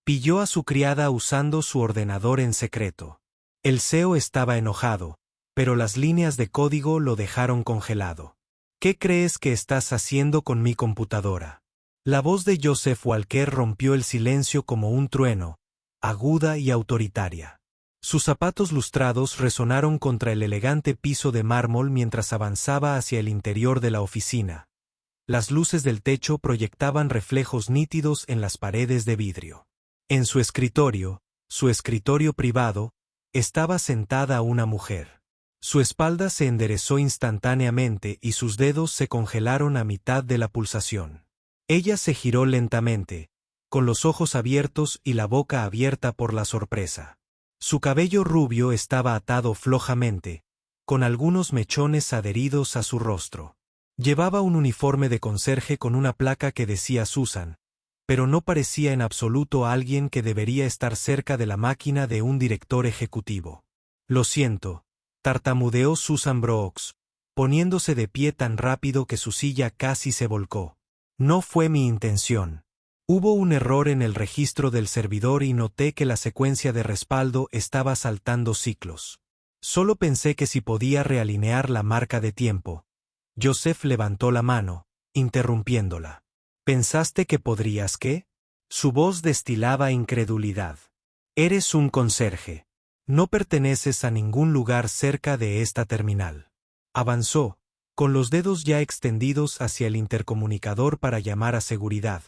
Pilló a su criada usando su ordenador en secreto. El CEO estaba enojado, pero las líneas de código lo dejaron congelado. ¿Qué crees que estás haciendo con mi computadora? La voz de Joseph Walker rompió el silencio como un trueno, aguda y autoritaria. Sus zapatos lustrados resonaron contra el elegante piso de mármol mientras avanzaba hacia el interior de la oficina. Las luces del techo proyectaban reflejos nítidos en las paredes de vidrio. En su escritorio privado, estaba sentada una mujer. Su espalda se enderezó instantáneamente y sus dedos se congelaron a mitad de la pulsación. Ella se giró lentamente, con los ojos abiertos y la boca abierta por la sorpresa. Su cabello rubio estaba atado flojamente, con algunos mechones adheridos a su rostro. Llevaba un uniforme de conserje con una placa que decía Susan, pero no parecía en absoluto alguien que debería estar cerca de la máquina de un director ejecutivo. Lo siento, tartamudeó Susan Brooks, poniéndose de pie tan rápido que su silla casi se volcó. No fue mi intención. Hubo un error en el registro del servidor y noté que la secuencia de respaldo estaba saltando ciclos. Solo pensé que si podía realinear la marca de tiempo. Joseph levantó la mano, interrumpiéndola. ¿Pensaste que podrías qué? Su voz destilaba incredulidad. Eres un conserje. No perteneces a ningún lugar cerca de esta terminal. Avanzó, con los dedos ya extendidos hacia el intercomunicador para llamar a seguridad,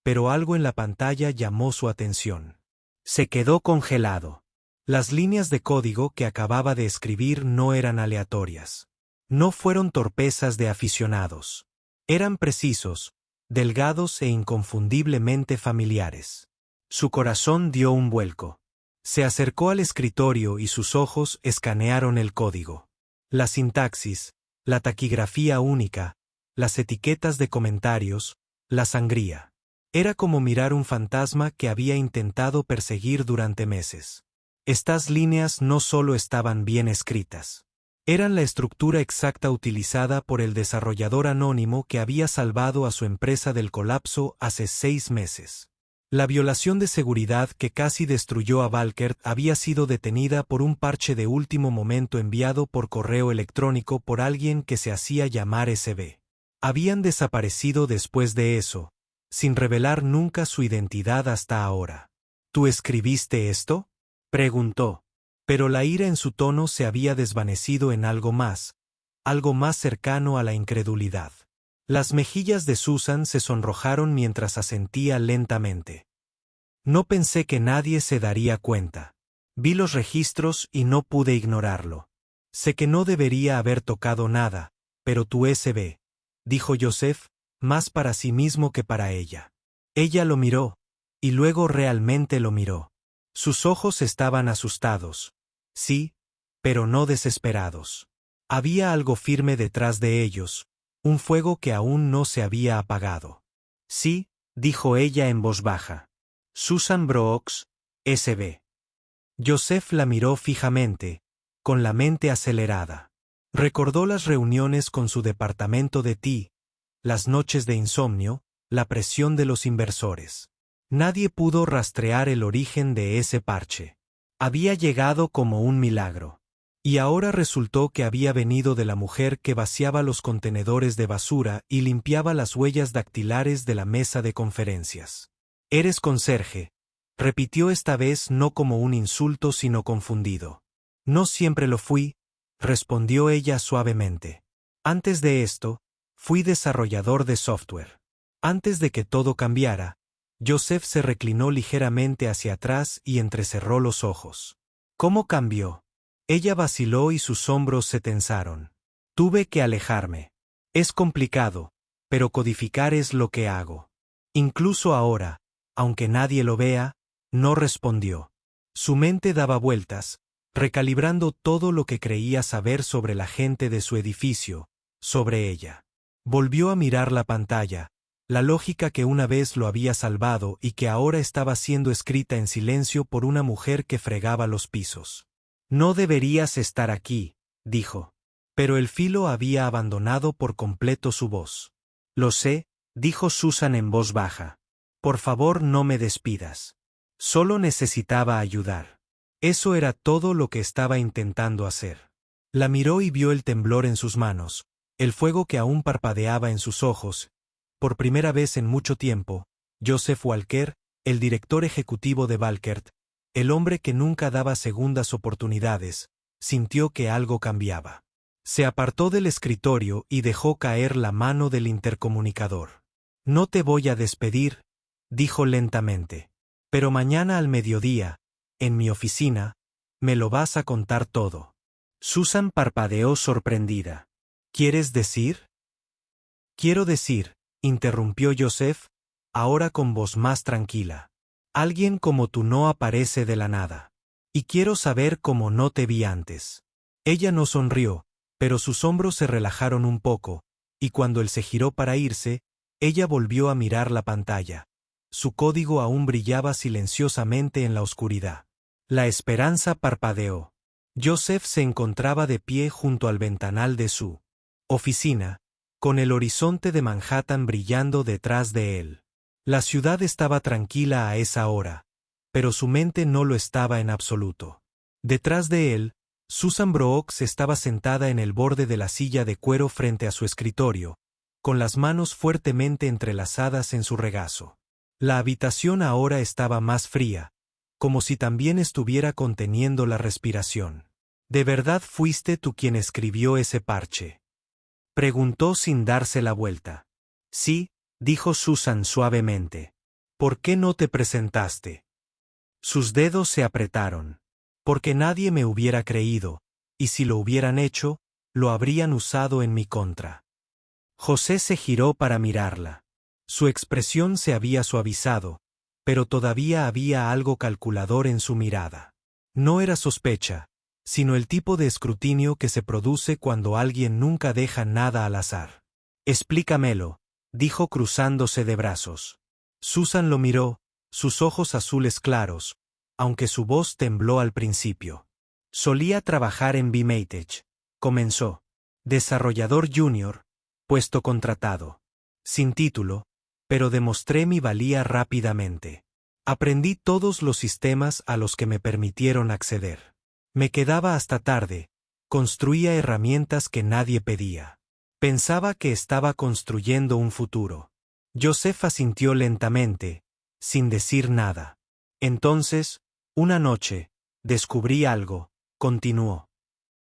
pero algo en la pantalla llamó su atención. Se quedó congelado. Las líneas de código que acababa de escribir no eran aleatorias. No fueron torpezas de aficionados. Eran precisos, delgados e inconfundiblemente familiares. Su corazón dio un vuelco. Se acercó al escritorio y sus ojos escanearon el código. La sintaxis, la taquigrafía única, las etiquetas de comentarios, la sangría. Era como mirar un fantasma que había intentado perseguir durante meses. Estas líneas no solo estaban bien escritas. Eran la estructura exacta utilizada por el desarrollador anónimo que había salvado a su empresa del colapso hace 6 meses. La violación de seguridad que casi destruyó a Valkert había sido detenida por un parche de último momento enviado por correo electrónico por alguien que se hacía llamar SB. Habían desaparecido después de eso, sin revelar nunca su identidad hasta ahora. ¿Tú escribiste esto?, preguntó. Pero la ira en su tono se había desvanecido en algo más cercano a la incredulidad. Las mejillas de Susan se sonrojaron mientras asentía lentamente. No pensé que nadie se daría cuenta. Vi los registros y no pude ignorarlo. Sé que no debería haber tocado nada, pero tu SB, dijo Joseph, más para sí mismo que para ella. Ella lo miró, y luego realmente lo miró. Sus ojos estaban asustados. Sí, pero no desesperados. Había algo firme detrás de ellos, un fuego que aún no se había apagado. Sí, dijo ella en voz baja. Susan Brooks, SB. Joseph la miró fijamente, con la mente acelerada. Recordó las reuniones con su departamento de TI, las noches de insomnio, la presión de los inversores. Nadie pudo rastrear el origen de ese parche. Había llegado como un milagro. Y ahora resultó que había venido de la mujer que vaciaba los contenedores de basura y limpiaba las huellas dactilares de la mesa de conferencias. Eres conserje, repitió esta vez no como un insulto sino confundido. No siempre lo fui, respondió ella suavemente. Antes de esto, fui desarrollador de software. Antes de que todo cambiara, Joseph se reclinó ligeramente hacia atrás y entrecerró los ojos. ¿Cómo cambió? Ella vaciló y sus hombros se tensaron. Tuve que alejarme. Es complicado, pero codificar es lo que hago. Incluso ahora, aunque nadie lo vea, no respondió. Su mente daba vueltas, recalibrando todo lo que creía saber sobre la gente de su edificio, sobre ella. Volvió a mirar la pantalla, la lógica que una vez lo había salvado y que ahora estaba siendo escrita en silencio por una mujer que fregaba los pisos. No deberías estar aquí, dijo. Pero el filo había abandonado por completo su voz. Lo sé, dijo Susan en voz baja. Por favor no me despidas. Solo necesitaba ayudar. Eso era todo lo que estaba intentando hacer. La miró y vio el temblor en sus manos, el fuego que aún parpadeaba en sus ojos. Por primera vez en mucho tiempo, Joseph Walker, el director ejecutivo de Valkert, el hombre que nunca daba segundas oportunidades, sintió que algo cambiaba. Se apartó del escritorio y dejó caer la mano del intercomunicador. No te voy a despedir, dijo lentamente. Pero mañana al mediodía, en mi oficina, me lo vas a contar todo. Susan parpadeó sorprendida. ¿Quieres decir? Quiero decir, interrumpió Joseph, ahora con voz más tranquila. Alguien como tú no aparece de la nada. Y quiero saber cómo no te vi antes. Ella no sonrió, pero sus hombros se relajaron un poco, y cuando él se giró para irse, ella volvió a mirar la pantalla. Su código aún brillaba silenciosamente en la oscuridad. La esperanza parpadeó. Joseph se encontraba de pie junto al ventanal de su oficina, con el horizonte de Manhattan brillando detrás de él. La ciudad estaba tranquila a esa hora, pero su mente no lo estaba en absoluto. Detrás de él, Susan Brooks estaba sentada en el borde de la silla de cuero frente a su escritorio, con las manos fuertemente entrelazadas en su regazo. La habitación ahora estaba más fría, como si también estuviera conteniendo la respiración. ¿De verdad fuiste tú quien escribió ese parche?, preguntó sin darse la vuelta. Sí, dijo Susan suavemente. ¿Por qué no te presentaste? Sus dedos se apretaron. Porque nadie me hubiera creído, y si lo hubieran hecho, lo habrían usado en mi contra. José se giró para mirarla. Su expresión se había suavizado, pero todavía había algo calculador en su mirada. No era sospecha, sino el tipo de escrutinio que se produce cuando alguien nunca deja nada al azar. Explícamelo, dijo cruzándose de brazos. Susan lo miró, sus ojos azules claros, aunque su voz tembló al principio. Solía trabajar en BMATech, comenzó. Desarrollador junior, puesto contratado. Sin título, pero demostré mi valía rápidamente. Aprendí todos los sistemas a los que me permitieron acceder. Me quedaba hasta tarde, construía herramientas que nadie pedía. Pensaba que estaba construyendo un futuro. Joseph asintió lentamente, sin decir nada. Entonces, una noche, descubrí algo, continuó.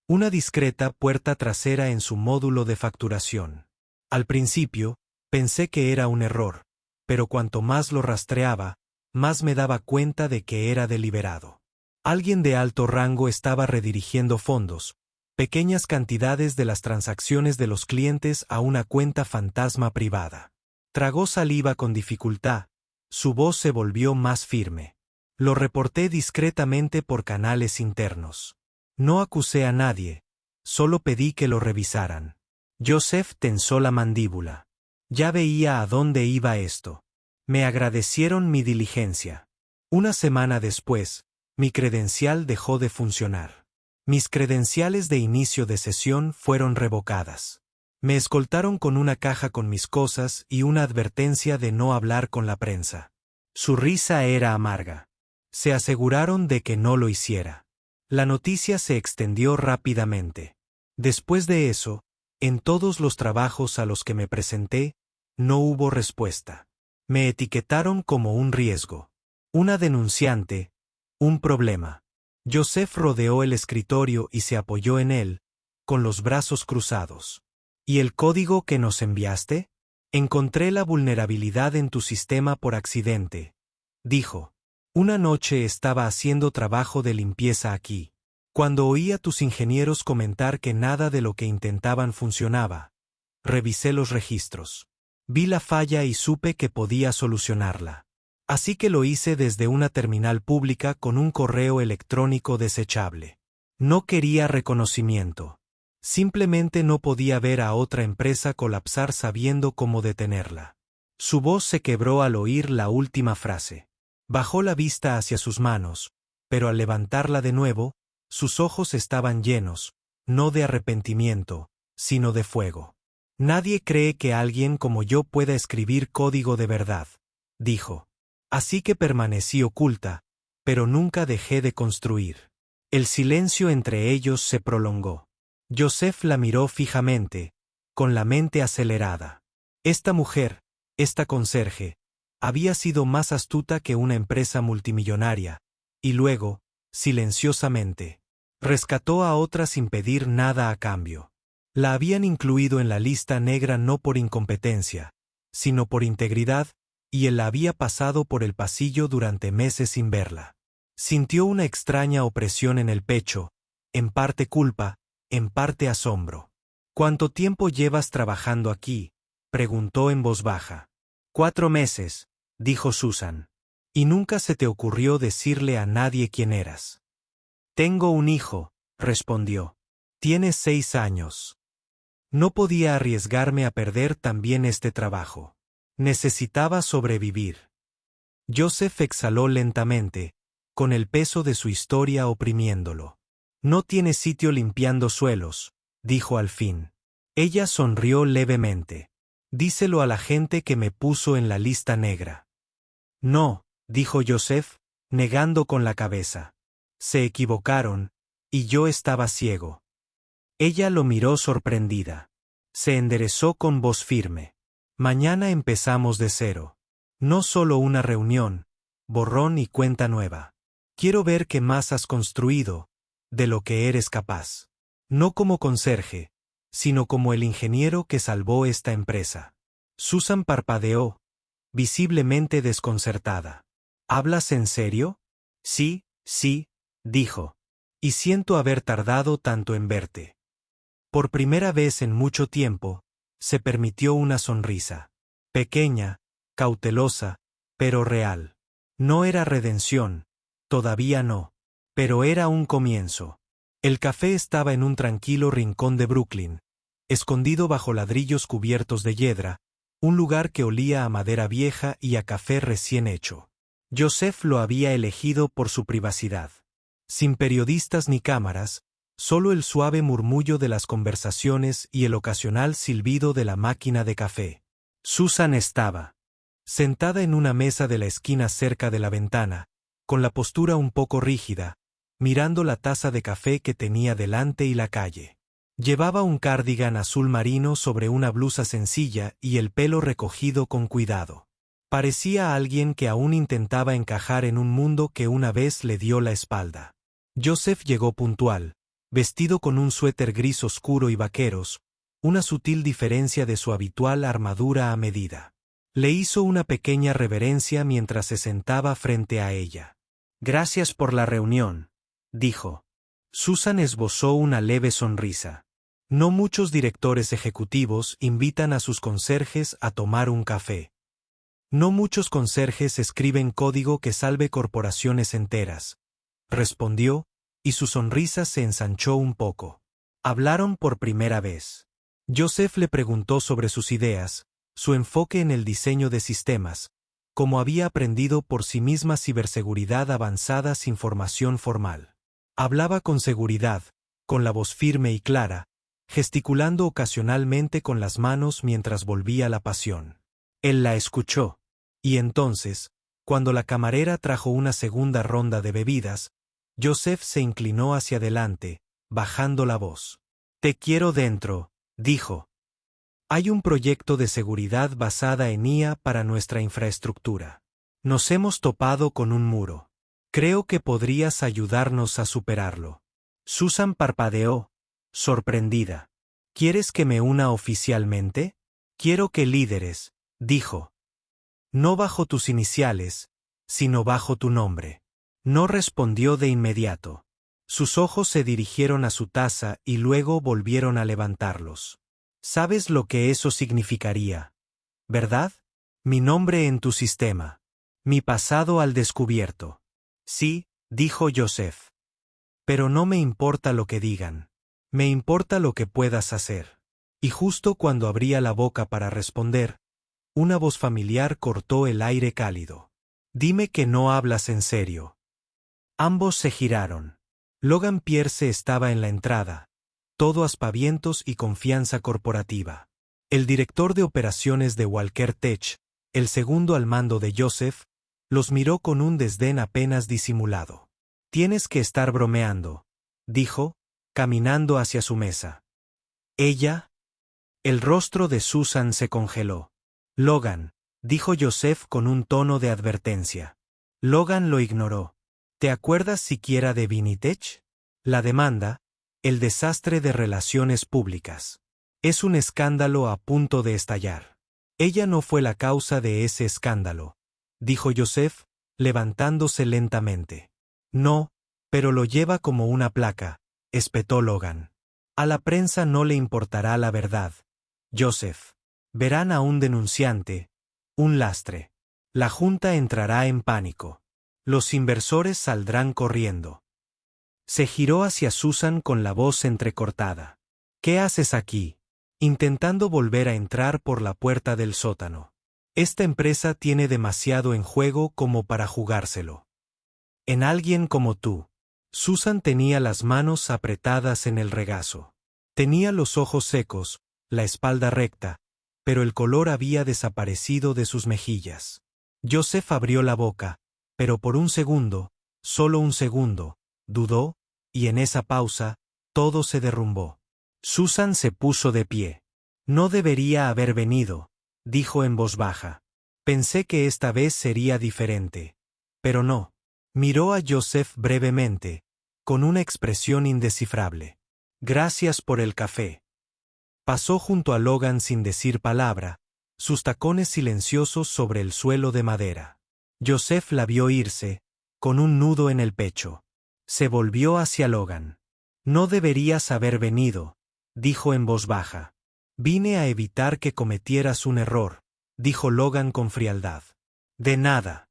Una discreta puerta trasera en su módulo de facturación. Al principio, pensé que era un error, pero cuanto más lo rastreaba, más me daba cuenta de que era deliberado. Alguien de alto rango estaba redirigiendo fondos, pequeñas cantidades de las transacciones de los clientes a una cuenta fantasma privada. Tragó saliva con dificultad, su voz se volvió más firme. Lo reporté discretamente por canales internos. No acusé a nadie, solo pedí que lo revisaran. Joseph tensó la mandíbula. Ya veía a dónde iba esto. Me agradecieron mi diligencia. Una semana después, mi credencial dejó de funcionar. Mis credenciales de inicio de sesión fueron revocadas. Me escoltaron con una caja con mis cosas y una advertencia de no hablar con la prensa. Su risa era amarga. Se aseguraron de que no lo hiciera. La noticia se extendió rápidamente. Después de eso, en todos los trabajos a los que me presenté, no hubo respuesta. Me etiquetaron como un riesgo. Una denunciante, un problema. Joseph rodeó el escritorio y se apoyó en él, con los brazos cruzados. ¿Y el código que nos enviaste? Encontré la vulnerabilidad en tu sistema por accidente, dijo. Una noche estaba haciendo trabajo de limpieza aquí. Cuando oí a tus ingenieros comentar que nada de lo que intentaban funcionaba, revisé los registros. Vi la falla y supe que podía solucionarla. Así que lo hice desde una terminal pública con un correo electrónico desechable. No quería reconocimiento. Simplemente no podía ver a otra empresa colapsar sabiendo cómo detenerla. Su voz se quebró al oír la última frase. Bajó la vista hacia sus manos, pero al levantarla de nuevo, sus ojos estaban llenos, no de arrepentimiento, sino de fuego. Nadie cree que alguien como yo pueda escribir código de verdad, dijo. Así que permanecí oculta, pero nunca dejé de construir. El silencio entre ellos se prolongó. Joseph la miró fijamente, con la mente acelerada. Esta mujer, esta conserje, había sido más astuta que una empresa multimillonaria, y luego, silenciosamente, rescató a otra sin pedir nada a cambio. La habían incluido en la lista negra no por incompetencia, sino por integridad, y él la había pasado por el pasillo durante meses sin verla. Sintió una extraña opresión en el pecho, en parte culpa, en parte asombro. ¿Cuánto tiempo llevas trabajando aquí?, preguntó en voz baja. 4 meses, dijo Susan. ¿Y nunca se te ocurrió decirle a nadie quién eras? Tengo un hijo, respondió. Tiene 6 años. No podía arriesgarme a perder también este trabajo. Necesitaba sobrevivir. Joseph exhaló lentamente, con el peso de su historia oprimiéndolo. No tiene sitio limpiando suelos, dijo al fin. Ella sonrió levemente. Díselo a la gente que me puso en la lista negra. No, dijo Joseph, negando con la cabeza. Se equivocaron, y yo estaba ciego. Ella lo miró sorprendida. Se enderezó con voz firme. Mañana empezamos de cero. No solo una reunión, borrón y cuenta nueva. Quiero ver qué más has construido, de lo que eres capaz. No como conserje, sino como el ingeniero que salvó esta empresa. Susan parpadeó, visiblemente desconcertada. ¿Hablas en serio? Sí, dijo. Y siento haber tardado tanto en verte. Por primera vez en mucho tiempo, se permitió una sonrisa. Pequeña, cautelosa, pero real. No era redención, todavía no. Pero era un comienzo. El café estaba en un tranquilo rincón de Brooklyn, escondido bajo ladrillos cubiertos de hiedra, un lugar que olía a madera vieja y a café recién hecho. Joseph lo había elegido por su privacidad. Sin periodistas ni cámaras, solo el suave murmullo de las conversaciones y el ocasional silbido de la máquina de café. Susan estaba sentada en una mesa de la esquina cerca de la ventana, con la postura un poco rígida, mirando la taza de café que tenía delante y la calle. Llevaba un cardigan azul marino sobre una blusa sencilla y el pelo recogido con cuidado. Parecía alguien que aún intentaba encajar en un mundo que una vez le dio la espalda. Joseph llegó puntual, vestido con un suéter gris oscuro y vaqueros, una sutil diferencia de su habitual armadura a medida. Le hizo una pequeña reverencia mientras se sentaba frente a ella. Gracias por la reunión, dijo. Susan esbozó una leve sonrisa. No muchos directores ejecutivos invitan a sus conserjes a tomar un café. No muchos conserjes escriben código que salve corporaciones enteras, respondió, y su sonrisa se ensanchó un poco. Hablaron por primera vez. Joseph le preguntó sobre sus ideas, su enfoque en el diseño de sistemas, cómo había aprendido por sí misma ciberseguridad avanzada sin formación formal. Hablaba con seguridad, con la voz firme y clara, gesticulando ocasionalmente con las manos mientras volvía la pasión. Él la escuchó, y entonces, cuando la camarera trajo una segunda ronda de bebidas, Joseph se inclinó hacia adelante, bajando la voz. Te quiero dentro, dijo. Hay un proyecto de seguridad basada en IA para nuestra infraestructura. Nos hemos topado con un muro. Creo que podrías ayudarnos a superarlo. Susan parpadeó, sorprendida. ¿Quieres que me una oficialmente? Quiero que lideres, dijo. No bajo tus iniciales, sino bajo tu nombre. No respondió de inmediato. Sus ojos se dirigieron a su taza y luego volvieron a levantarlos. ¿Sabes lo que eso significaría? ¿Verdad? Mi nombre en tu sistema. Mi pasado al descubierto. Sí, dijo Joseph. Pero no me importa lo que digan. Me importa lo que puedas hacer. Y justo cuando abría la boca para responder, una voz familiar cortó el aire cálido. Dime que no hablas en serio. Ambos se giraron. Logan Pierce estaba en la entrada, todo aspavientos y confianza corporativa. El director de operaciones de Walker Tech, el segundo al mando de Joseph, Los miró con un desdén apenas disimulado. Tienes que estar bromeando, dijo, caminando hacia su mesa. ¿Ella? El rostro de Susan se congeló. Logan, dijo Joseph con un tono de advertencia. Logan lo ignoró. ¿Te acuerdas siquiera de Vinitech? La demanda, el desastre de relaciones públicas. Es un escándalo a punto de estallar. Ella no fue la causa de ese escándalo, dijo Joseph, levantándose lentamente. No, pero lo lleva como una placa, espetó Logan. A la prensa no le importará la verdad. Joseph. Verán a un denunciante, un lastre. La junta entrará en pánico. Los inversores saldrán corriendo. Se giró hacia Susan con la voz entrecortada. ¿Qué haces aquí? Intentando volver a entrar por la puerta del sótano. Esta empresa tiene demasiado en juego como para jugárselo. En alguien como tú. Susan tenía las manos apretadas en el regazo. Tenía los ojos secos, la espalda recta, pero el color había desaparecido de sus mejillas. Joseph abrió la boca, pero por un segundo, solo un segundo, dudó, y en esa pausa, todo se derrumbó. Susan se puso de pie. No debería haber venido, dijo en voz baja. Pensé que esta vez sería diferente. Pero no. Miró a Joseph brevemente, con una expresión indescifrable. Gracias por el café. Pasó junto a Logan sin decir palabra, sus tacones silenciosos sobre el suelo de madera. Joseph la vio irse, con un nudo en el pecho. Se volvió hacia Logan. No deberías haber venido, dijo en voz baja. Vine a evitar que cometieras un error, dijo Logan con frialdad. De nada.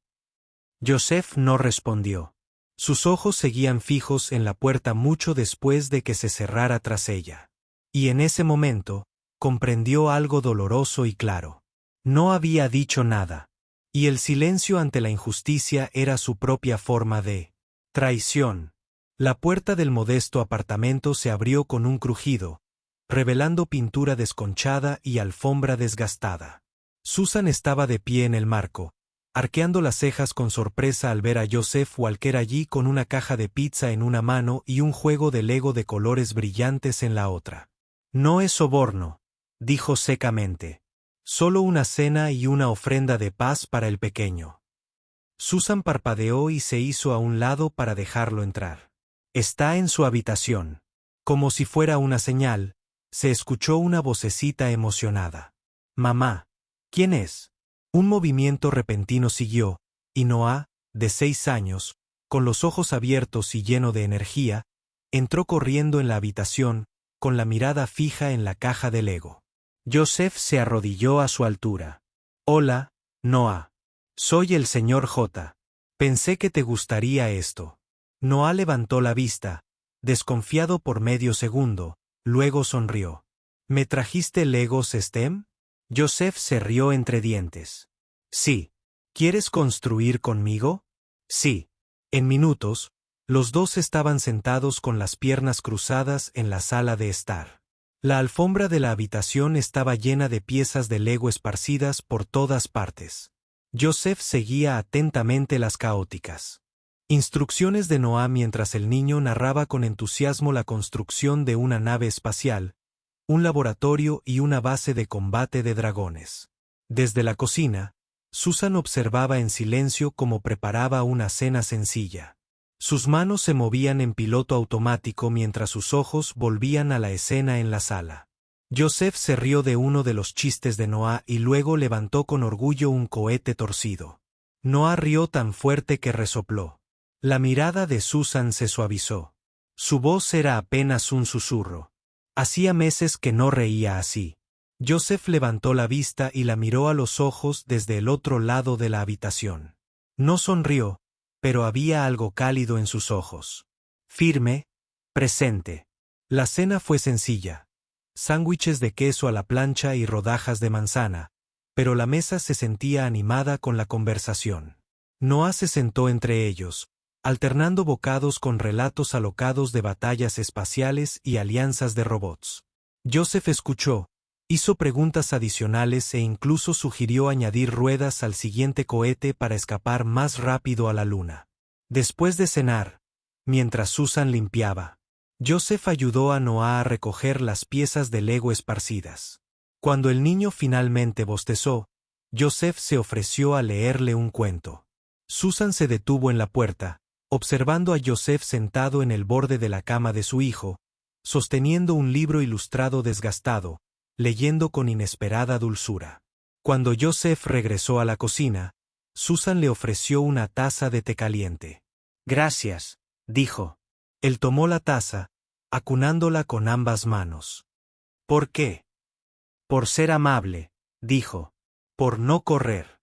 Joseph no respondió. Sus ojos seguían fijos en la puerta mucho después de que se cerrara tras ella. Y en ese momento, comprendió algo doloroso y claro. No había dicho nada. Y el silencio ante la injusticia era su propia forma de traición. La puerta del modesto apartamento se abrió con un crujido, revelando pintura desconchada y alfombra desgastada. Susan estaba de pie en el marco, arqueando las cejas con sorpresa al ver a Joseph Walker allí con una caja de pizza en una mano y un juego de Lego de colores brillantes en la otra. No es soborno, dijo secamente. Solo una cena y una ofrenda de paz para el pequeño. Susan parpadeó y se hizo a un lado para dejarlo entrar. Está en su habitación. Como si fuera una señal, se escuchó una vocecita emocionada. Mamá. ¿Quién es? Un movimiento repentino siguió, y Noah, de 6 años, con los ojos abiertos y lleno de energía, entró corriendo en la habitación, con la mirada fija en la caja de Lego. Joseph se arrodilló a su altura. Hola, Noah. Soy el señor J. Pensé que te gustaría esto. Noah levantó la vista, desconfiado por medio segundo, luego sonrió. ¿Me trajiste Legos STEM? Joseph se rió entre dientes. Sí. ¿Quieres construir conmigo? Sí. En minutos, los dos estaban sentados con las piernas cruzadas en la sala de estar. La alfombra de la habitación estaba llena de piezas de Lego esparcidas por todas partes. Joseph seguía atentamente las caóticas instrucciones de Noah mientras el niño narraba con entusiasmo la construcción de una nave espacial, un laboratorio y una base de combate de dragones. Desde la cocina, Susan observaba en silencio cómo preparaba una cena sencilla. Sus manos se movían en piloto automático mientras sus ojos volvían a la escena en la sala. Joseph se rió de uno de los chistes de Noah y luego levantó con orgullo un cohete torcido. Noah rió tan fuerte que resopló. La mirada de Susan se suavizó. Su voz era apenas un susurro. Hacía meses que no reía así. Joseph levantó la vista y la miró a los ojos desde el otro lado de la habitación. No sonrió, pero había algo cálido en sus ojos. Firme, presente. La cena fue sencilla. Sándwiches de queso a la plancha y rodajas de manzana, pero la mesa se sentía animada con la conversación. Noah se sentó entre ellos, alternando bocados con relatos alocados de batallas espaciales y alianzas de robots. Joseph escuchó, Hizo preguntas adicionales e incluso sugirió añadir ruedas al siguiente cohete para escapar más rápido a la luna. Después de cenar, mientras Susan limpiaba, Joseph ayudó a Noah a recoger las piezas de Lego esparcidas. Cuando el niño finalmente bostezó, Joseph se ofreció a leerle un cuento. Susan se detuvo en la puerta, observando a Joseph sentado en el borde de la cama de su hijo, sosteniendo un libro ilustrado desgastado, leyendo con inesperada dulzura. Cuando Joseph regresó a la cocina, Susan le ofreció una taza de té caliente. «Gracias», dijo. Él tomó la taza, acunándola con ambas manos. «¿Por qué?» «Por ser amable», dijo. «Por no correr».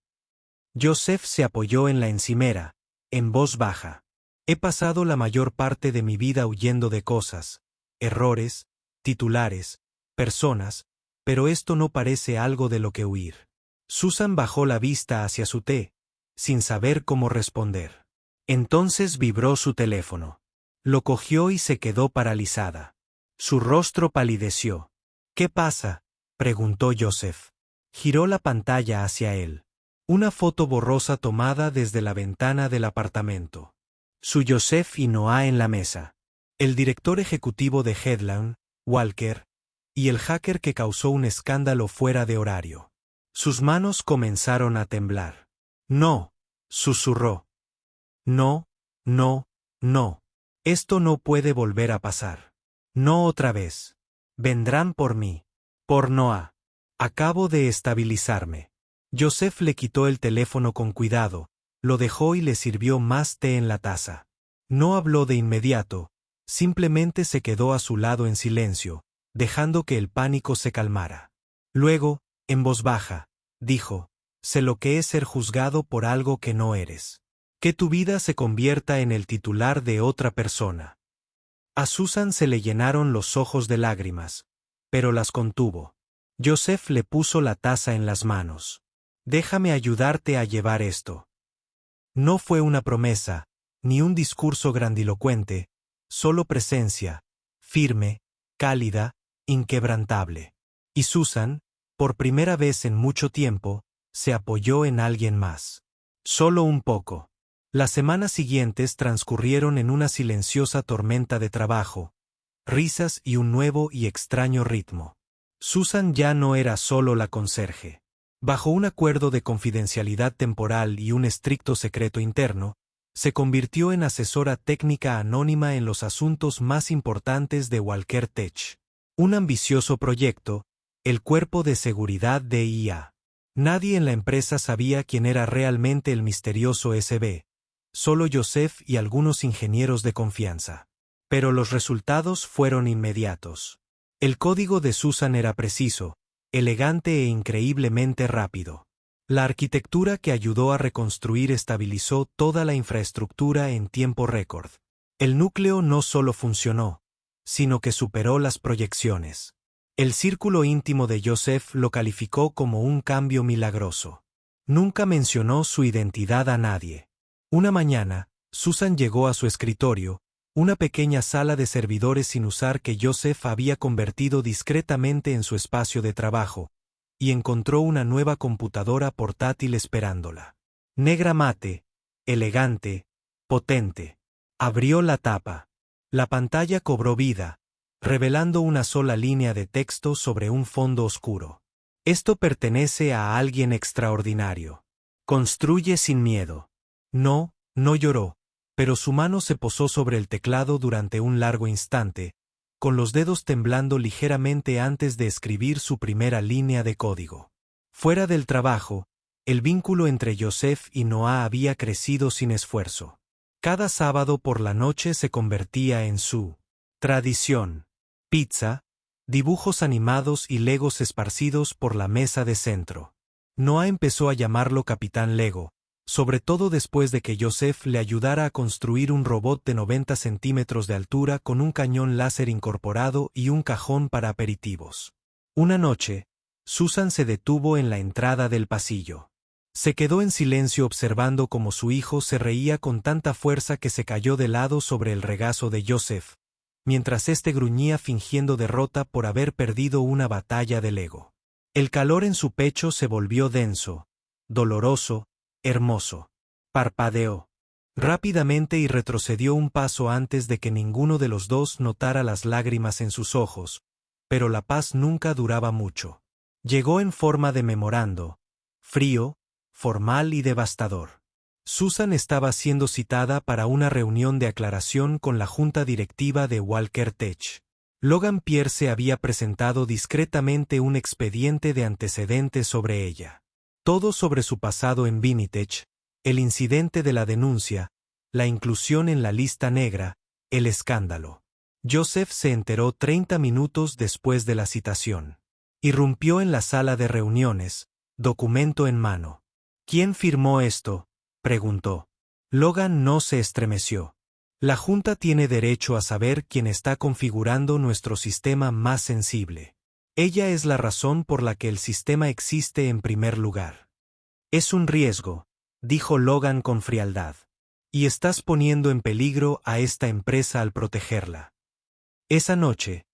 Joseph se apoyó en la encimera, en voz baja. «He pasado la mayor parte de mi vida huyendo de cosas, errores, titulares, personas, pero esto no parece algo de lo que huir». Susan bajó la vista hacia su té, sin saber cómo responder. Entonces vibró su teléfono. Lo cogió y se quedó paralizada. Su rostro palideció. «¿Qué pasa?», preguntó Joseph. Giró la pantalla hacia él. Una foto borrosa tomada desde la ventana del apartamento. Su Joseph y Noah en la mesa. El director ejecutivo de Headland, Walker, y el hacker que causó un escándalo fuera de horario. Sus manos comenzaron a temblar. «No», susurró. «No, no, no. Esto no puede volver a pasar. No otra vez. Vendrán por mí. Por Noah. Acabo de estabilizarme». Joseph le quitó el teléfono con cuidado, lo dejó y le sirvió más té en la taza. No habló de inmediato, simplemente se quedó a su lado en silencio, dejando que el pánico se calmara. Luego, en voz baja, dijo: «Sé lo que es ser juzgado por algo que no eres. Que tu vida se convierta en el titular de otra persona». A Susan se le llenaron los ojos de lágrimas, pero las contuvo. Joseph le puso la taza en las manos. «Déjame ayudarte a llevar esto». No fue una promesa, ni un discurso grandilocuente, solo presencia, firme, cálida, inquebrantable. Y Susan, por primera vez en mucho tiempo, se apoyó en alguien más. Solo un poco. Las semanas siguientes transcurrieron en una silenciosa tormenta de trabajo, risas y un nuevo y extraño ritmo. Susan ya no era solo la conserje. Bajo un acuerdo de confidencialidad temporal y un estricto secreto interno, se convirtió en asesora técnica anónima en los asuntos más importantes de Walker Tech. Un ambicioso proyecto, el Cuerpo de Seguridad de IA. Nadie en la empresa sabía quién era realmente el misterioso SB, solo Joseph y algunos ingenieros de confianza. Pero los resultados fueron inmediatos. El código de Susan era preciso, elegante e increíblemente rápido. La arquitectura que ayudó a reconstruir estabilizó toda la infraestructura en tiempo récord. El núcleo no solo funcionó, sino que superó las proyecciones. El círculo íntimo de Joseph lo calificó como un cambio milagroso. Nunca mencionó su identidad a nadie. Una mañana, Susan llegó a su escritorio, una pequeña sala de servidores sin usar que Joseph había convertido discretamente en su espacio de trabajo, y encontró una nueva computadora portátil esperándola. Negra mate, elegante, potente. Abrió la tapa. La pantalla cobró vida, revelando una sola línea de texto sobre un fondo oscuro. «Esto pertenece a alguien extraordinario. Construye sin miedo». No, no lloró, pero su mano se posó sobre el teclado durante un largo instante, con los dedos temblando ligeramente antes de escribir su primera línea de código. Fuera del trabajo, el vínculo entre Joseph y Noah había crecido sin esfuerzo. Cada sábado por la noche se convertía en su tradición. Pizza, dibujos animados y legos esparcidos por la mesa de centro. Noah empezó a llamarlo Capitán Lego, sobre todo después de que Joseph le ayudara a construir un robot de 90 centímetros de altura con un cañón láser incorporado y un cajón para aperitivos. Una noche, Susan se detuvo en la entrada del pasillo. Se quedó en silencio observando cómo su hijo se reía con tanta fuerza que se cayó de lado sobre el regazo de Joseph, mientras éste gruñía fingiendo derrota por haber perdido una batalla de Lego. El calor en su pecho se volvió denso, doloroso, hermoso. Parpadeó rápidamente y retrocedió un paso antes de que ninguno de los dos notara las lágrimas en sus ojos, pero la paz nunca duraba mucho. Llegó en forma de memorando, frío, formal y devastador. Susan estaba siendo citada para una reunión de aclaración con la junta directiva de Walker Tech. Logan Pierce había presentado discretamente un expediente de antecedentes sobre ella. Todo sobre su pasado en Vinitech, el incidente de la denuncia, la inclusión en la lista negra, el escándalo. Joseph se enteró 30 minutos después de la citación. Irrumpió en la sala de reuniones, documento en mano. ¿Quién firmó esto?, preguntó. Logan no se estremeció. La Junta tiene derecho a saber quién está configurando nuestro sistema más sensible. Ella es la razón por la que el sistema existe en primer lugar. Es un riesgo, dijo Logan con frialdad. Y estás poniendo en peligro a esta empresa al protegerla. Esa noche,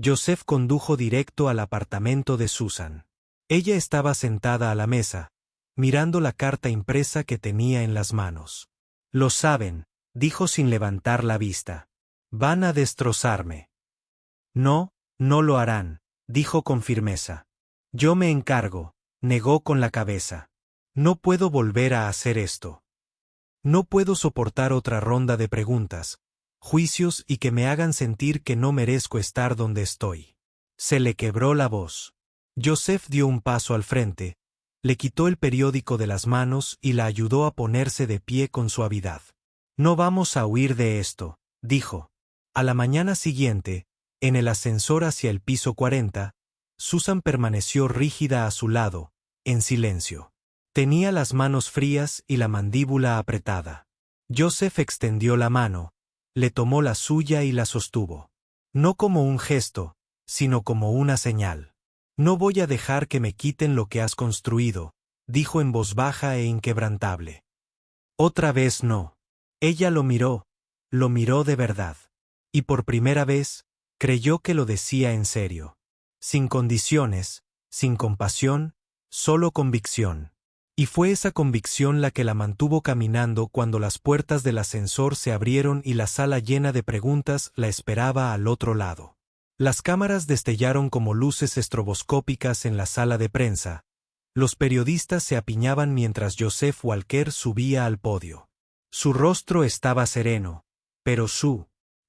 Joseph condujo directo al apartamento de Susan. Ella estaba sentada a la mesa, mirando la carta impresa que tenía en las manos. Lo saben, dijo sin levantar la vista. Van a destrozarme. No, no lo harán, dijo con firmeza. Yo me encargo, negó con la cabeza. No puedo volver a hacer esto. No puedo soportar otra ronda de preguntas, juicios y que me hagan sentir que no merezco estar donde estoy. Se le quebró la voz. Joseph dio un paso al frente, le quitó el periódico de las manos y la ayudó a ponerse de pie con suavidad. No vamos a huir de esto, dijo. A la mañana siguiente, en el ascensor hacia el piso 40, Susan permaneció rígida a su lado, en silencio. Tenía las manos frías y la mandíbula apretada. Joseph extendió la mano, le tomó la suya y la sostuvo. No como un gesto, sino como una señal. No voy a dejar que me quiten lo que has construido, dijo en voz baja e inquebrantable. Otra vez no. Ella lo miró de verdad. Y por primera vez, creyó que lo decía en serio. Sin condiciones, sin compasión, solo convicción. Y fue esa convicción la que la mantuvo caminando cuando las puertas del ascensor se abrieron y la sala llena de preguntas la esperaba al otro lado. Las cámaras destellaron como luces estroboscópicas en la sala de prensa. Los periodistas se apiñaban mientras Joseph Walker subía al podio. Su rostro estaba sereno, pero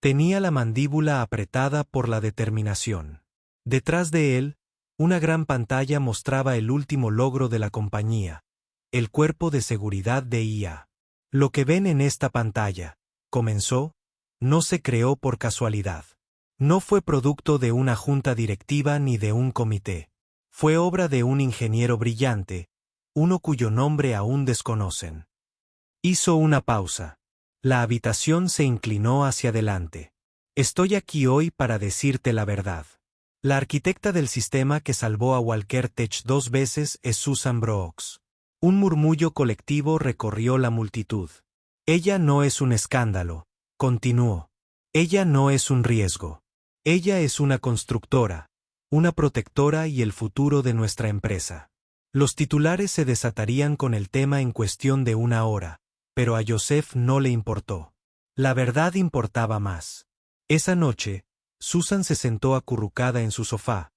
tenía la mandíbula apretada por la determinación. Detrás de él, una gran pantalla mostraba el último logro de la compañía, el cuerpo de seguridad de IA. Lo que ven en esta pantalla, comenzó, no se creó por casualidad. No fue producto de una junta directiva ni de un comité. Fue obra de un ingeniero brillante, uno cuyo nombre aún desconocen. Hizo una pausa. La habitación se inclinó hacia adelante. Estoy aquí hoy para decirte la verdad. La arquitecta del sistema que salvó a Walker Tech 2 veces es Susan Brooks. Un murmullo colectivo recorrió la multitud. Ella no es un escándalo, continuó. Ella no es un riesgo. Ella es una constructora, una protectora y el futuro de nuestra empresa. Los titulares se desatarían con el tema en cuestión de una hora, pero a Joseph no le importó. La verdad importaba más. Esa noche, Susan se sentó acurrucada en su sofá,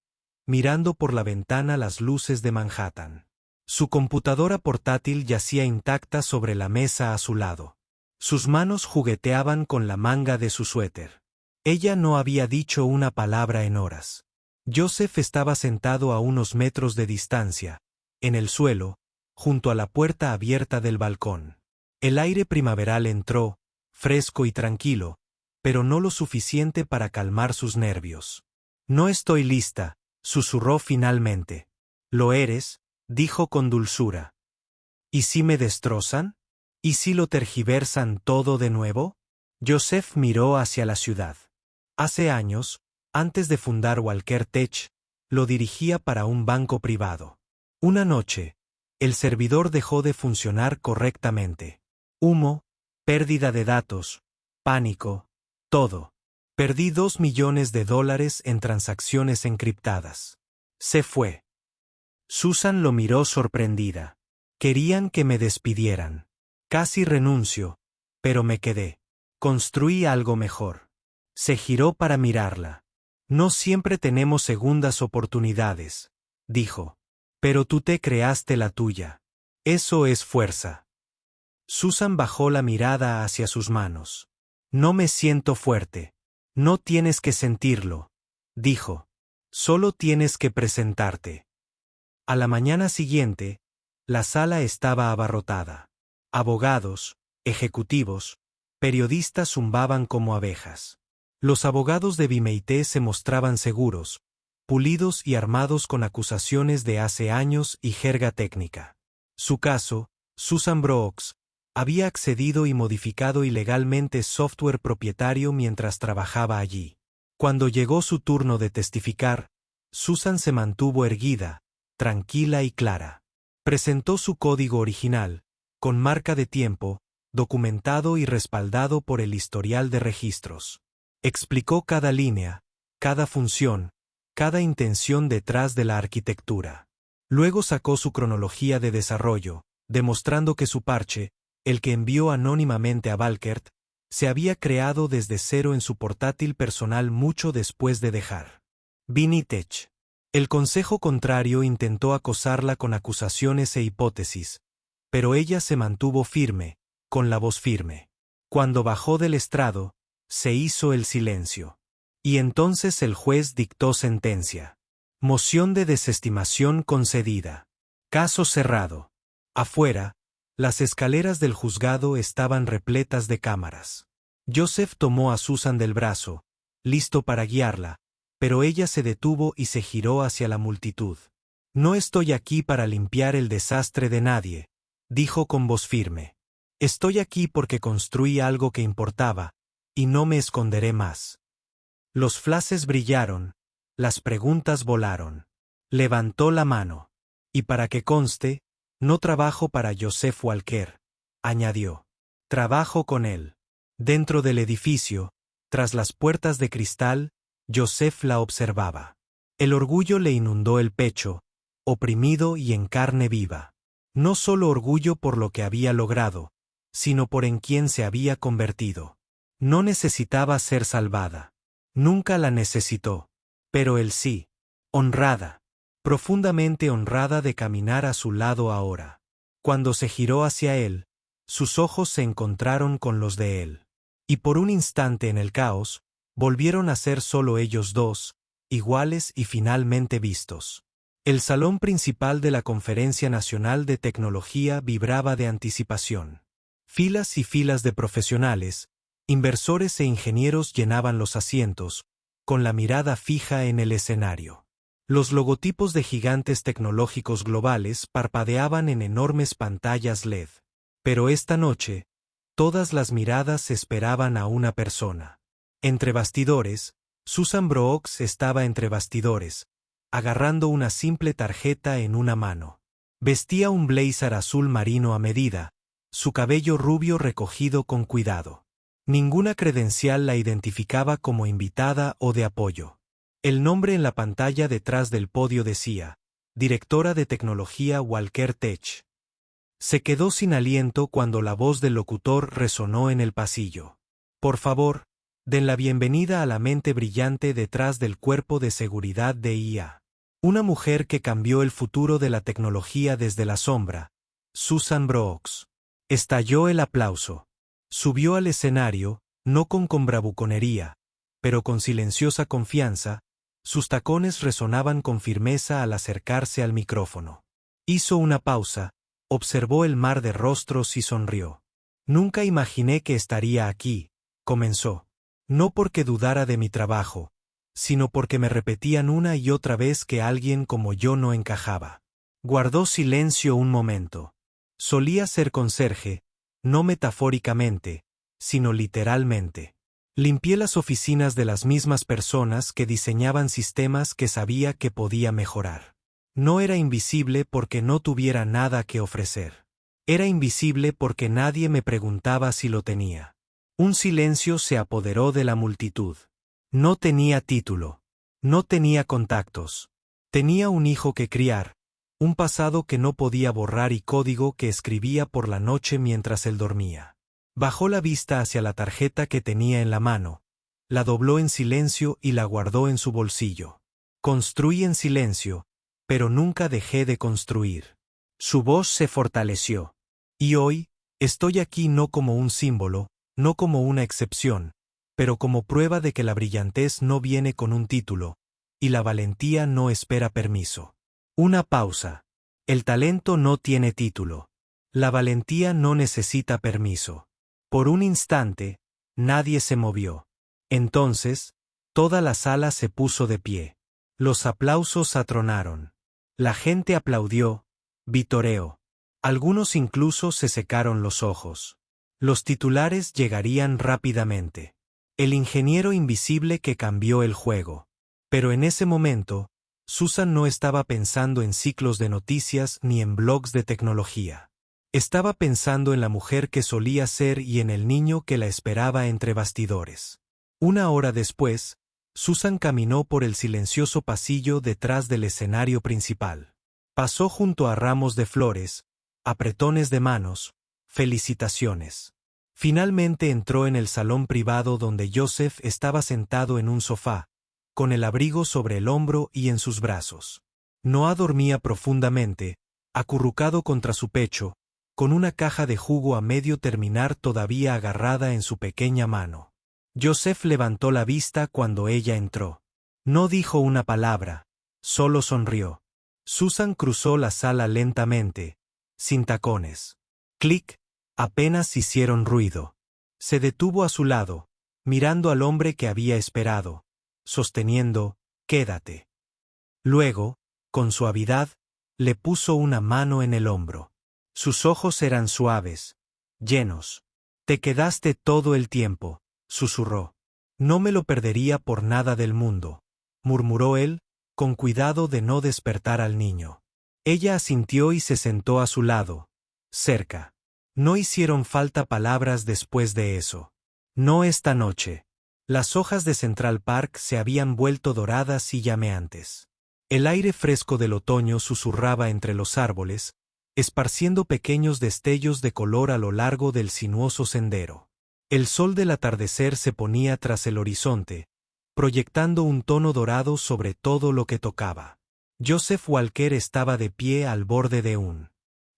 mirando por la ventana las luces de Manhattan. Su computadora portátil yacía intacta sobre la mesa a su lado. Sus manos jugueteaban con la manga de su suéter. Ella no había dicho una palabra en horas. Joseph estaba sentado a unos metros de distancia, en el suelo, junto a la puerta abierta del balcón. El aire primaveral entró, fresco y tranquilo, pero no lo suficiente para calmar sus nervios. No estoy lista, susurró finalmente. Lo eres, dijo con dulzura. ¿Y si me destrozan? ¿Y si lo tergiversan todo de nuevo? Joseph miró hacia la ciudad. Hace años, antes de fundar Walker Tech, lo dirigía para un banco privado. Una noche, el servidor dejó de funcionar correctamente. Humo, pérdida de datos, pánico, todo. Perdí $2 millones en transacciones encriptadas. Se fue. Susan lo miró sorprendida. Querían que me despidieran. Casi renuncio, pero me quedé. Construí algo mejor. Se giró para mirarla. No siempre tenemos segundas oportunidades, dijo. Pero tú te creaste la tuya. Eso es fuerza. Susan bajó la mirada hacia sus manos. No me siento fuerte. No tienes que sentirlo, dijo. Solo tienes que presentarte. A la mañana siguiente, la sala estaba abarrotada. Abogados, ejecutivos, periodistas zumbaban como abejas. Los abogados de Bimeité se mostraban seguros, pulidos y armados con acusaciones de hace años y jerga técnica. Su caso, Susan Brooks, había accedido y modificado ilegalmente software propietario mientras trabajaba allí. Cuando llegó su turno de testificar, Susan se mantuvo erguida, tranquila y clara. Presentó su código original, con marca de tiempo, documentado y respaldado por el historial de registros. Explicó cada línea, cada función, cada intención detrás de la arquitectura. Luego sacó su cronología de desarrollo, demostrando que su parche, el que envió anónimamente a Valkert, se había creado desde cero en su portátil personal mucho después de dejar Binitech. El consejo contrario intentó acosarla con acusaciones e hipótesis, pero ella se mantuvo firme, con la voz firme. Cuando bajó del estrado, se hizo el silencio. Y entonces el juez dictó sentencia. Moción de desestimación concedida. Caso cerrado. Afuera, las escaleras del juzgado estaban repletas de cámaras. Joseph tomó a Susan del brazo, listo para guiarla, pero ella se detuvo y se giró hacia la multitud. No estoy aquí para limpiar el desastre de nadie, dijo con voz firme. Estoy aquí porque construí algo que importaba, y no me esconderé más. Los flashes brillaron, las preguntas volaron. Levantó la mano. Y para que conste, no trabajo para Joseph Walker, añadió. Trabajo con él. Dentro del edificio, tras las puertas de cristal, Joseph la observaba. El orgullo le inundó el pecho, oprimido y en carne viva. No solo orgullo por lo que había logrado, sino por en quien se había convertido. No necesitaba ser salvada. Nunca la necesitó. Pero él sí. Honrada. Profundamente honrada de caminar a su lado ahora. Cuando se giró hacia él, sus ojos se encontraron con los de él. Y por un instante en el caos, volvieron a ser solo ellos dos, iguales y finalmente vistos. El salón principal de la Conferencia Nacional de Tecnología vibraba de anticipación. Filas y filas de profesionales, inversores e ingenieros llenaban los asientos, con la mirada fija en el escenario. Los logotipos de gigantes tecnológicos globales parpadeaban en enormes pantallas LED. Pero esta noche, todas las miradas esperaban a una persona. Entre bastidores, Susan Brooks estaba entre bastidores, agarrando una simple tarjeta en una mano. Vestía un blazer azul marino a medida, su cabello rubio recogido con cuidado. Ninguna credencial la identificaba como invitada o de apoyo. El nombre en la pantalla detrás del podio decía, Directora de Tecnología Walker Tech. Se quedó sin aliento cuando la voz del locutor resonó en el pasillo. Por favor, den la bienvenida a la mente brillante detrás del cuerpo de seguridad de IA. Una mujer que cambió el futuro de la tecnología desde la sombra, Susan Brooks. Estalló el aplauso. Subió al escenario, no con bravuconería, pero con silenciosa confianza, sus tacones resonaban con firmeza al acercarse al micrófono. Hizo una pausa, observó el mar de rostros y sonrió. Nunca imaginé que estaría aquí, comenzó. No porque dudara de mi trabajo, sino porque me repetían una y otra vez que alguien como yo no encajaba. Guardó silencio un momento. Solía ser conserje, no metafóricamente, sino literalmente. Limpié las oficinas de las mismas personas que diseñaban sistemas que sabía que podía mejorar. No era invisible porque no tuviera nada que ofrecer. Era invisible porque nadie me preguntaba si lo tenía. Un silencio se apoderó de la multitud. No tenía título. No tenía contactos. Tenía un hijo que criar, un pasado que no podía borrar y código que escribía por la noche mientras él dormía. Bajó la vista hacia la tarjeta que tenía en la mano, la dobló en silencio y la guardó en su bolsillo. Construí en silencio, pero nunca dejé de construir. Su voz se fortaleció. Y hoy, estoy aquí no como un símbolo, no como una excepción, pero como prueba de que la brillantez no viene con un título, y la valentía no espera permiso. Una pausa. El talento no tiene título. La valentía no necesita permiso. Por un instante, nadie se movió. Entonces, toda la sala se puso de pie. Los aplausos atronaron. La gente aplaudió, vitoreó. Algunos incluso se secaron los ojos. Los titulares llegarían rápidamente. El ingeniero invisible que cambió el juego. Pero en ese momento, Susan no estaba pensando en ciclos de noticias ni en blogs de tecnología. Estaba pensando en la mujer que solía ser y en el niño que la esperaba entre bastidores. Una hora después, Susan caminó por el silencioso pasillo detrás del escenario principal. Pasó junto a ramos de flores, apretones de manos, felicitaciones. Finalmente entró en el salón privado donde Joseph estaba sentado en un sofá, con el abrigo sobre el hombro y en sus brazos. Noah dormía profundamente, acurrucado contra su pecho, con una caja de jugo a medio terminar todavía agarrada en su pequeña mano. Joseph levantó la vista cuando ella entró. No dijo una palabra, solo sonrió. Susan cruzó la sala lentamente, sin tacones. Clic, apenas hicieron ruido. Se detuvo a su lado, mirando al hombre que había esperado, sosteniendo, «Quédate». Luego, con suavidad, le puso una mano en el hombro. Sus ojos eran suaves, llenos. «Te quedaste todo el tiempo», susurró. «No me lo perdería por nada del mundo», murmuró él, con cuidado de no despertar al niño. Ella asintió y se sentó a su lado, cerca. No hicieron falta palabras después de eso. No esta noche. Las hojas de Central Park se habían vuelto doradas y llameantes. El aire fresco del otoño susurraba entre los árboles, esparciendo pequeños destellos de color a lo largo del sinuoso sendero. El sol del atardecer se ponía tras el horizonte, proyectando un tono dorado sobre todo lo que tocaba. Joseph Walker estaba de pie al borde de un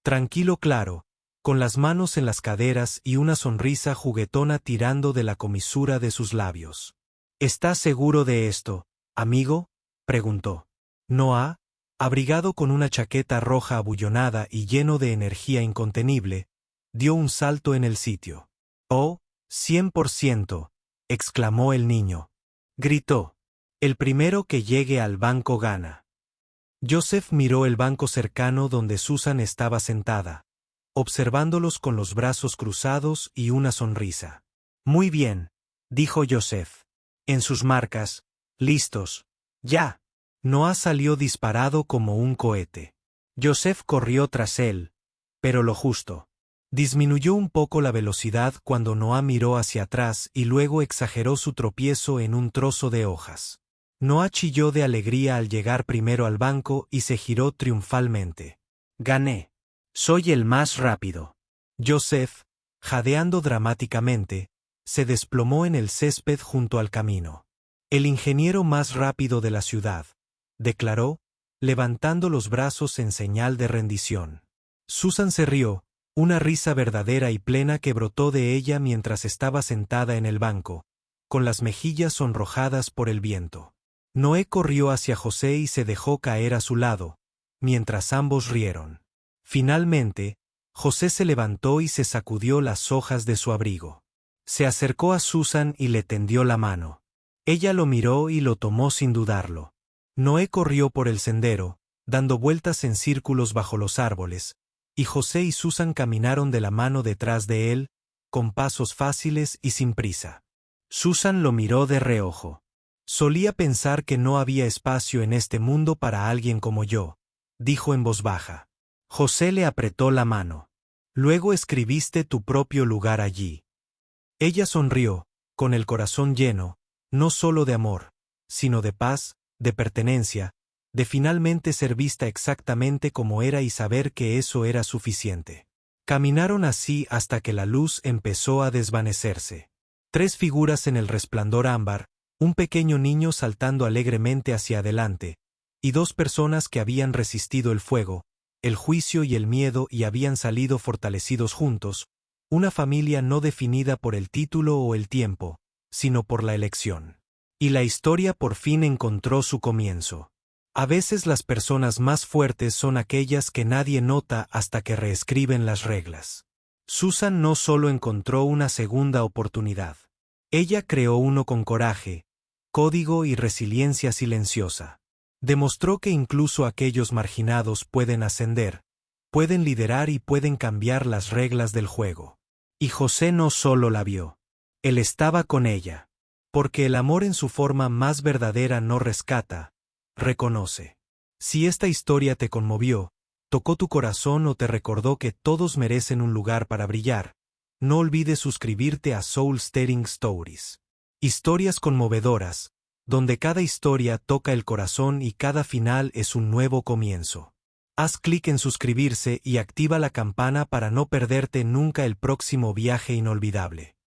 tranquilo claro, con las manos en las caderas y una sonrisa juguetona tirando de la comisura de sus labios. «¿Estás seguro de esto, amigo?», preguntó. Noah, abrigado con una chaqueta roja abullonada y lleno de energía incontenible, dio un salto en el sitio. «Oh, 100%, exclamó el niño. Gritó. «El primero que llegue al banco gana». Joseph miró el banco cercano donde Susan estaba sentada, observándolos con los brazos cruzados y una sonrisa. «Muy bien», dijo Joseph. «En sus marcas, listos, ya». Noah salió disparado como un cohete. Joseph corrió tras él, pero lo justo. Disminuyó un poco la velocidad cuando Noah miró hacia atrás y luego exageró su tropiezo en un trozo de hojas. Noah chilló de alegría al llegar primero al banco y se giró triunfalmente. «Gané. Soy el más rápido». Joseph, jadeando dramáticamente, se desplomó en el césped junto al camino. «El ingeniero más rápido de la ciudad», declaró, levantando los brazos en señal de rendición. Susan se rió, una risa verdadera y plena que brotó de ella mientras estaba sentada en el banco, con las mejillas sonrojadas por el viento. Noé corrió hacia José y se dejó caer a su lado, mientras ambos rieron. Finalmente, José se levantó y se sacudió las hojas de su abrigo. Se acercó a Susan y le tendió la mano. Ella lo miró y lo tomó sin dudarlo. Noé corrió por el sendero, dando vueltas en círculos bajo los árboles, y José y Susan caminaron de la mano detrás de él, con pasos fáciles y sin prisa. Susan lo miró de reojo. «Solía pensar que no había espacio en este mundo para alguien como yo», dijo en voz baja. José le apretó la mano. «Luego escribiste tu propio lugar allí». Ella sonrió, con el corazón lleno, no solo de amor, sino de paz, de pertenencia, de finalmente ser vista exactamente como era y saber que eso era suficiente. Caminaron así hasta que la luz empezó a desvanecerse. 3 figuras en el resplandor ámbar, un pequeño niño saltando alegremente hacia adelante, y 2 personas que habían resistido el fuego, el juicio y el miedo y habían salido fortalecidos juntos, una familia no definida por el título o el tiempo, sino por la elección. Y la historia por fin encontró su comienzo. A veces las personas más fuertes son aquellas que nadie nota hasta que reescriben las reglas. Susan no solo encontró una segunda oportunidad. Ella creó uno con coraje, código y resiliencia silenciosa. Demostró que incluso aquellos marginados pueden ascender, pueden liderar y pueden cambiar las reglas del juego. Y José no solo la vio. Él estaba con ella. Porque el amor en su forma más verdadera no rescata, reconoce. Si esta historia te conmovió, tocó tu corazón o te recordó que todos merecen un lugar para brillar, no olvides suscribirte a Soul Stirring Stories. Historias conmovedoras, donde cada historia toca el corazón y cada final es un nuevo comienzo. Haz clic en suscribirse y activa la campana para no perderte nunca el próximo viaje inolvidable.